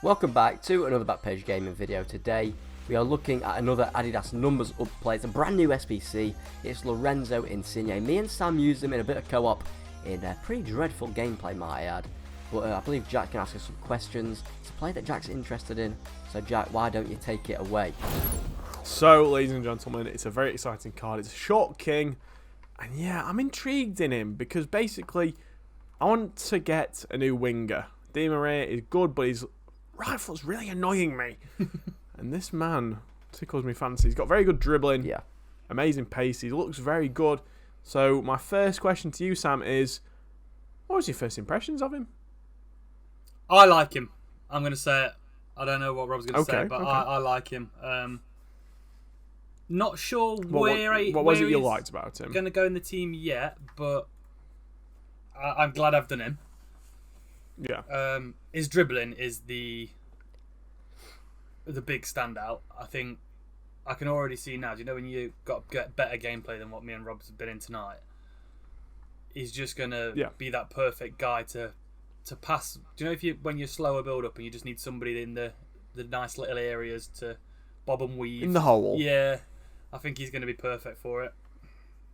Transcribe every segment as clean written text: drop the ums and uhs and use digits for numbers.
Welcome back to another Backpage Gaming video. Today we are looking at another Adidas Numbers Up player. It's a brand new SBC. It's Lorenzo Insigne. Me and Sam used him in a bit of co-op in a pretty dreadful gameplay, might I add. But I believe Jack can ask us some questions. It's a play that Jack's interested in. So Jack, why don't you take it away? So, ladies and gentlemen, it's a very exciting card. It's a short king. And yeah, I'm intrigued in him because basically I want to get a new winger. Di Maria is good, but his right foot's really annoying me. And this man tickles me fancy. He's got very good dribbling. Yeah. Amazing pace. He looks very good. So my first question to you, Sam, is what was your first impressions of him? I like him. I'm going to say it. I don't know what Rob's going to say, but okay. I like him. Not sure What where was it you he's liked about him? going to go in the team yet, but I'm glad I've done him. Yeah. His dribbling is the big standout. I think I can already see now. Do you know when you got to get better gameplay than what me and Rob's have been in tonight? He's just going to be that perfect guy to pass. Do you know when you're slower build up and you just need somebody in the nice little areas to bob and weave In the hole. Yeah, I think he's going to be perfect for it.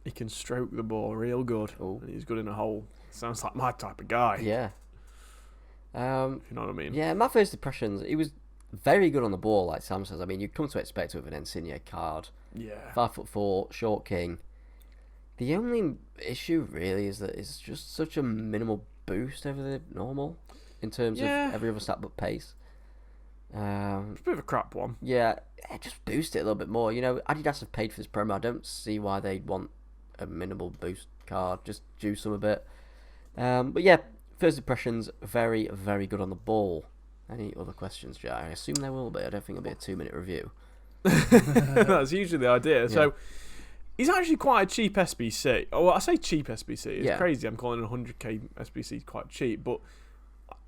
He can stroke the ball real good. Ooh. And he's good in a hole. Sounds like my type of guy. Yeah. If you know what I mean. Yeah, my first impressions, he was very good on the ball, like Sam says. I mean, you'd come to expect it with an Insigne card. Yeah. 5'4", short king. The only issue really is that it's just such a minimal boost over the normal in terms of every other stat but pace. It's a bit of a crap one. Yeah, just boost it a little bit more. You know, Adidas have paid for this promo. I don't see why they'd want a minimal boost card. Just juice them a bit. But yeah, first impressions, very, very good on the ball. Any other questions, Jack? I assume there will be. I don't think it'll be a 2-minute review. That's usually the idea. Yeah. So he's actually quite a cheap SBC. Oh, well, I say cheap SBC. It's Yeah. crazy. I'm calling a 100k SBC quite cheap, but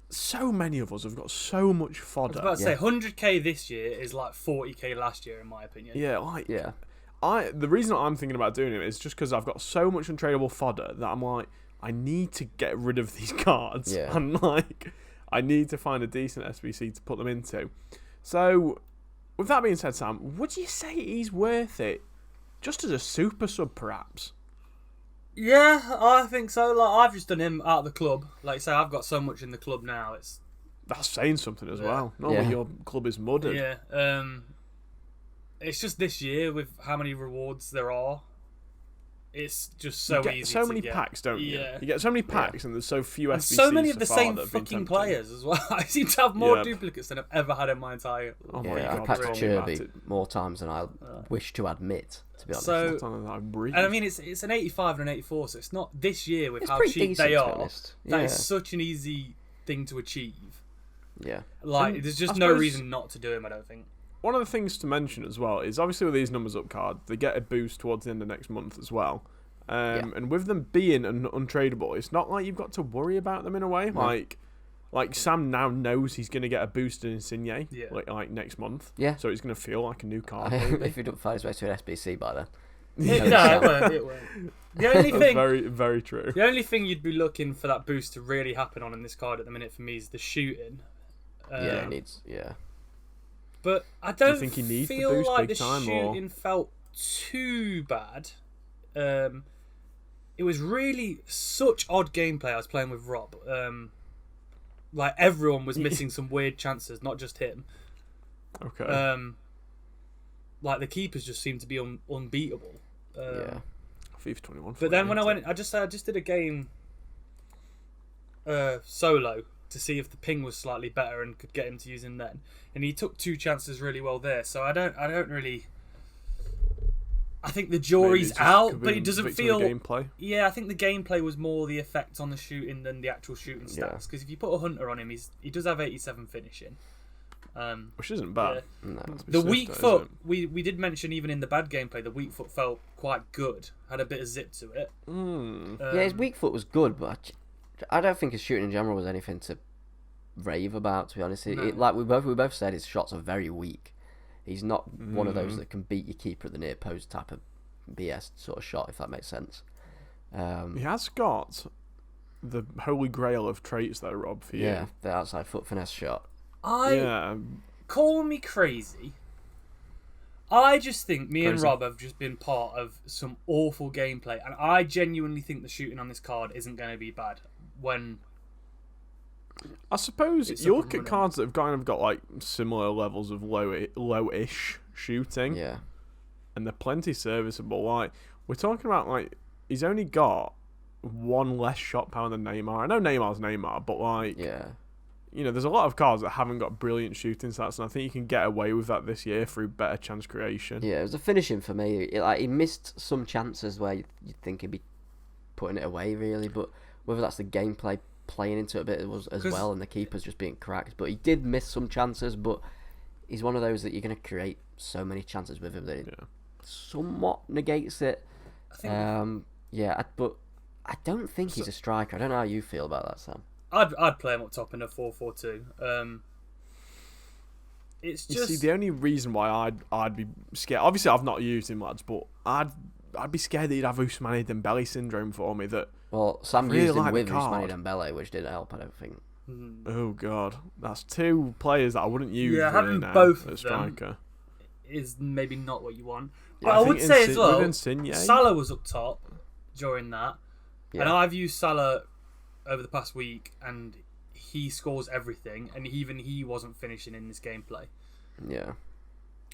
so many of us have got so much I was fodder. about to say 100k this year is like 40k last year, in my opinion. Yeah, like Yeah. the reason I'm thinking about doing it is just because I've got so much untradeable fodder that I'm like, I need to get rid of these cards. Yeah. And like, I need to find a decent SBC to put them into. So, with that being said, Sam, would you say he's worth it? Just as a super sub, perhaps? Yeah, I think so. Like, I've just done him out of the club. Like I say, I've got so much in the club now. That's saying something as Yeah. well. Normally Yeah. your club is muddied. Yeah. It's just this year with how many rewards there are. It's just so You get easy. so to many get. packs, don't you? Yeah. You get so many packs, and there's so few And SBCs. so many of so the far same that have been fucking tempting. players as well. I seem to have more Yep. duplicates than I've ever had in my entire. Oh my Yeah, God, I've packed tell me about Cherby it. more times than I wish to admit, to be honest. So- Not on that I breathe. And I mean, it's an 85 and an 84, so it's not this year with It's how pretty cheap decent, they to be are. honest. That Yeah. is such an easy thing to achieve. Yeah. Like, And there's just I no suppose- reason not to do him, I don't think. One of the things to mention as well is obviously with these numbers up cards, they get a boost towards the end of next month as well. And with them being untradeable, it's not like you've got to worry about them in a way. No. Like Sam now knows he's going to get a boost in Insigne like next month. Yeah. So it's going to feel like a new card. If he don't find his way to an SBC by then. No, it won't. It won't. The only That's thing, very, very true. the only thing you'd be looking for that boost to really happen on in this card at the minute for me is the shooting. Yeah, he needs. Yeah. But I don't think he needs the feel boost like big the time, or- shooting felt too bad. It was really such odd gameplay I was playing with Rob. Like everyone was missing some weird chances, not just him. Okay. Like the keepers just seemed to be unbeatable. Yeah. FIFA 21. But then when I went, I just did a game solo to see if the ping was slightly better and could get him to use him then, and he took 2 chances really well there. So I don't really. I think the jury's out, but it doesn't feel. Gameplay. Yeah, I think the gameplay was more the effect on the shooting than the actual shooting stats. Yeah. Because if you put a Hunter on him, he does have 87 finishing. Which isn't bad. No. Not to be The sniffed weak at, is foot, it? we did mention even in the bad gameplay, the weak foot felt quite good. Had a bit of zip to it. Yeah, his weak foot was good, but I don't think his shooting in general was anything to rave about. To be honest, like we both said, his shots are very weak. He's not one of those that can beat your keeper at the near post type of BS sort of shot, if that makes sense. He has got the holy grail of traits, though, Rob, for you. Yeah, the outside foot finesse shot. Call me crazy. I just think me and Rob have just been part of some awful gameplay, and I genuinely think the shooting on this card isn't going to be bad. When I suppose you look at cards that have kind of got like similar levels of low-ish shooting, and they're plenty serviceable. Like we're talking about, like he's only got one less shot power than Neymar. I know Neymar's Neymar, but like you know, there's a lot of cards that haven't got brilliant shooting stats, and I think you can get away with that this year through better chance creation. Yeah, it was a finishing for me. He missed some chances where you'd think he'd be putting it away, really, but whether that's the gameplay playing into it a bit as well, and the keeper's just being cracked. But he did miss some chances, but he's one of those that you're going to create so many chances with him that it somewhat negates it. But I don't think he's a striker. I don't know how you feel about that, Sam. I'd play him up top in a 4-4-2. It's just... You see, the only reason why I'd be scared... Obviously, I've not used him, lads, but I'd be scared that he'd have Ousmane Dembele syndrome for me. Well, Sam used him with Ousmane Dembele, which didn't help, I don't think. Oh, God. That's two players that I wouldn't use having now both as a of striker. Them is maybe not what you want. Yeah, but I would say as well, Insigne, Salah was up top during that. Yeah. And I've used Salah over the past week, and he scores everything, and even he wasn't finishing in this gameplay. Yeah.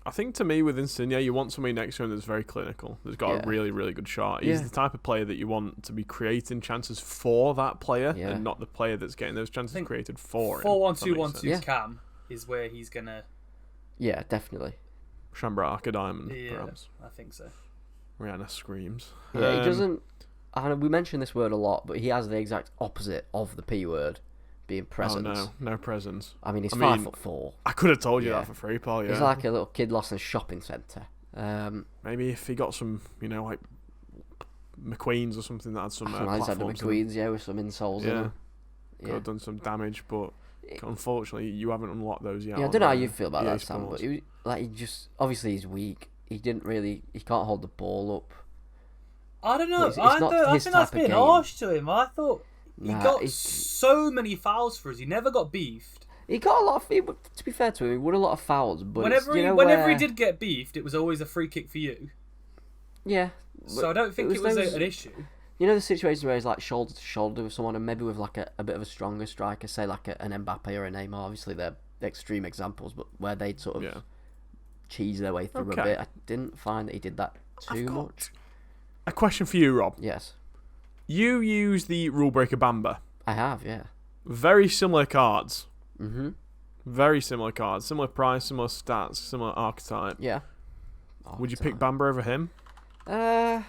I think to me with Insigne, you want somebody next to him that's very clinical, that's got a really, really good shot. He's the type of player that you want to be creating chances for that player, and not the player that's getting those chances created for him. 4-1-2-1-2 Cam is where he's going to... Yeah, definitely. Shambraka Diamond, perhaps. I think so. Rihanna screams. Yeah, he doesn't... we mention this word a lot, but he has the exact opposite of the P word, being presence. Oh, no presence. I mean, he's 5'4". I could have told you that for free, Paul. Yeah. He's like a little kid lost in a shopping centre. Maybe if he got some, like McQueen's or something that had some platforms. Had the McQueen's, with some insoles in them. Could have done some damage, but unfortunately, you haven't unlocked those yet. Yeah, I don't know how you feel about that, Sam, but he just obviously he's weak. He can't hold the ball up. I don't know. I think that's being harsh to him. I thought he got so many fouls for us. He never got beefed. He got a lot of... To be fair to him, he won a lot of fouls. But whenever he did get beefed, it was always a free kick for you. Yeah. So I don't think it was an issue. You know the situations where he's like shoulder to shoulder with someone, and maybe with like a bit of a stronger striker, say like an Mbappe or a Neymar. Obviously they're extreme examples, but where they'd sort of cheese their way through a bit. I didn't find that he did that too much. A question for you, Rob. Yes. You use the Rule Breaker Bamba. I have, yeah. Very similar cards. Mm-hmm. Very similar cards. Similar price, similar stats, similar archetype. Yeah. Would you pick Bamba over him? Let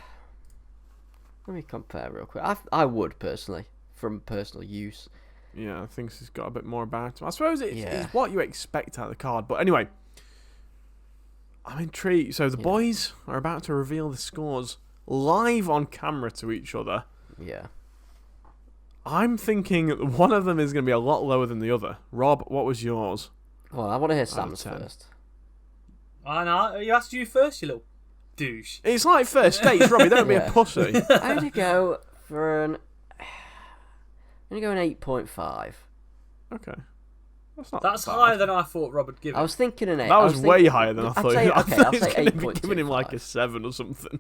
me compare real quick. I would, personally, from personal use. Yeah, I think he's got a bit more about him. I suppose it's what you expect out of the card. But anyway, I'm intrigued. So the boys are about to reveal the scores live on camera to each other. Yeah. I'm thinking one of them is going to be a lot lower than the other. Rob, what was yours? Well, I want to hear Sam's first. I know. You asked you first, you little douche. It's like first dates, Robbie. Don't be a pussy. I'm going to go for an 8.5. Okay. That's higher than I thought Rob would give him. I was thinking an 8. That was way higher than I thought. I thought I'll he was say going to be giving him like a 7 or something.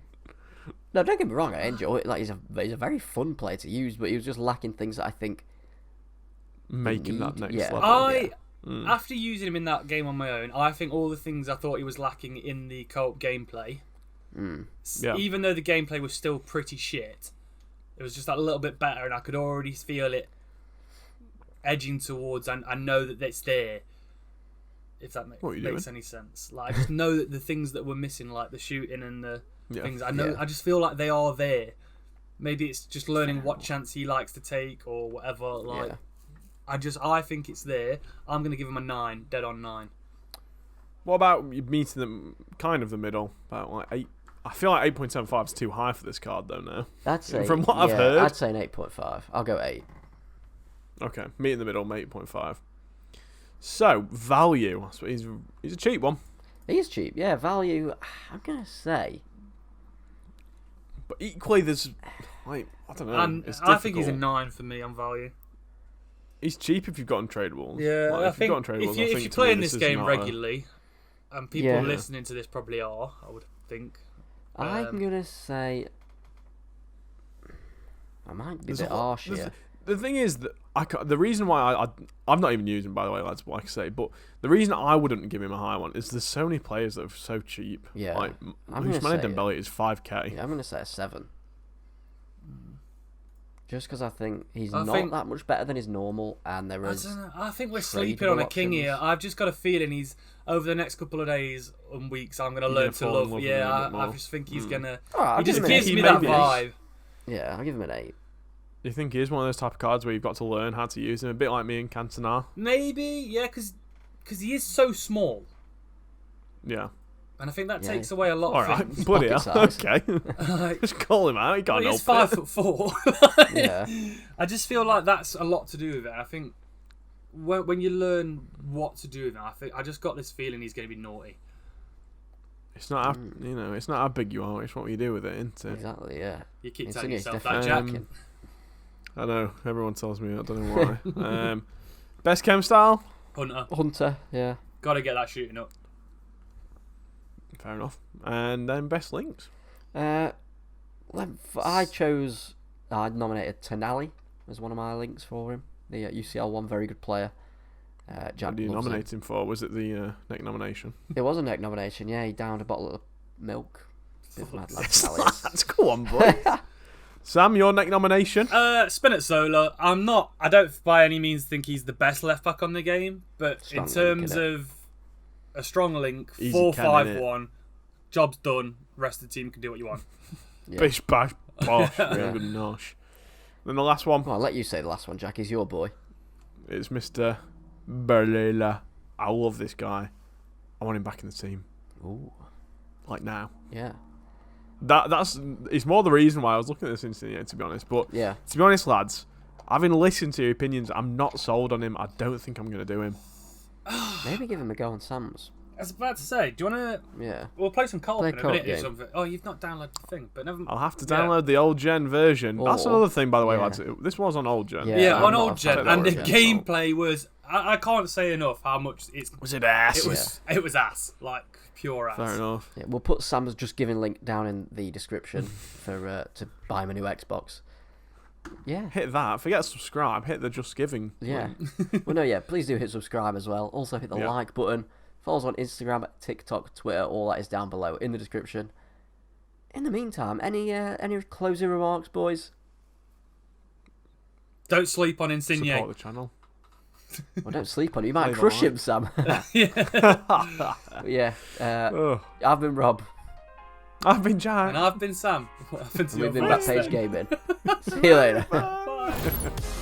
No, don't get me wrong. I enjoy it. Like he's a very fun player to use, but he was just lacking things that I think make him that next level. After using him in that game on my own, I think all the things I thought he was lacking in the co-op gameplay, even though the gameplay was still pretty shit, it was just that little bit better, and I could already feel it edging towards. And I know that it's there. If that makes any sense, like I just know that the things that were missing, like the shooting and the things, I know. I just feel like they are there. Maybe it's just learning what chance he likes to take or whatever. Like, I think it's there. I'm gonna give him a 9, dead on 9. What about meeting them kind of the middle? About like 8. I feel like 8.75 is too high for this card, though. Now, from what I've heard, I'd say an 8.5. I'll go 8. Okay, meet in the middle, 8.5. So value. He's a cheap one. He is cheap. Yeah, value. I'm gonna say. But equally, there's like I don't know. I think he's a 9 for me on value. he's cheap if you've got untradables. Yeah, like, I think if you're playing this game regularly, and people listening to this probably are, I would think. I'm gonna say I might be a bit harsh here. The thing is that the reason why I'm not even using, by the way, lads, like I say, but the reason I wouldn't give him a high one is there's so many players that are so cheap. Yeah, like Ousmane Dembele is 5k. Yeah, I'm gonna say a 7. Just because I think he's not that much better than his normal, and there is. I think we're sleeping on a king here. I've just got a feeling he's over the next couple of days and weeks. I'm gonna learn to love. Yeah, I just think he's gonna. He just gives me that vibe. Yeah, I'll give him an 8. You think he is one of those type of cards where you've got to learn how to use him, a bit like me and Cantona? Maybe, yeah, because he is so small. Yeah. And I think that takes away a lot of things. Bloody hell. Okay. Just call him out. He can't help He's 5'4". Yeah. I just feel like that's a lot to do with it. I think when you learn what to do with it, I just got this feeling he's going to be naughty. It's not how, it's not how big you are. It's what you do with it, isn't it? Exactly. Yeah. You keep telling yourself that, Jack. I know. Everyone tells me. I don't know why. Best chem style? Hunter. Yeah. Got to get that shooting up. Fair enough. And then best links? I nominated Tonali as one of my links for him. The UCL one, very good player. What did you nominate him for? Was it the neck nomination? It was a neck nomination, yeah. He downed a bottle of milk. That's go on, boy. Sam, your neck nomination? Spinazzola. I don't by any means think he's the best left back on the game, but strong in terms of a strong link, 4-5-1, job's done. Rest of the team can do what you want. Yeah. Bish bash bosh. Good nosh. Then the last one. Well, I'll let you say the last one, Jack. He's your boy. It's Mr. Berlela. I love this guy. I want him back in the team. Ooh. Like now. Yeah. It's more the reason why I was looking at this Insigne, to be honest. But yeah. To be honest, lads, having listened to your opinions, I'm not sold on him. I don't think I'm going to do him. Maybe give him a go on Sam's. I was about to say, do you want to... Yeah. We'll play some co-op in a minute or something. Oh, you've not downloaded the thing, but never... I'll have to download the old gen version. That's another thing, by the way, lads. This was on old gen. Yeah, on old gen. And the gameplay was... I can't say enough how much it's... Was it ass? It was ass. Like, pure ass. Fair enough. Yeah, we'll put Sam's Just Giving link down in the description for to buy him a new Xbox. Yeah. Hit that. Forget subscribe. Hit the Just Giving. Yeah. Well, no, yeah. Please do hit subscribe as well. Also hit the like button. Follow us on Instagram, TikTok, Twitter. All that is down below in the description. In the meantime, any closing remarks, boys? Don't sleep on Insigne. Support the channel. Well, don't sleep on it. You might crush him, Sam. Yeah. I've been Rob. I've been Jack. And I've been Sam. We've been Backpage Gaming. See you later. Bye.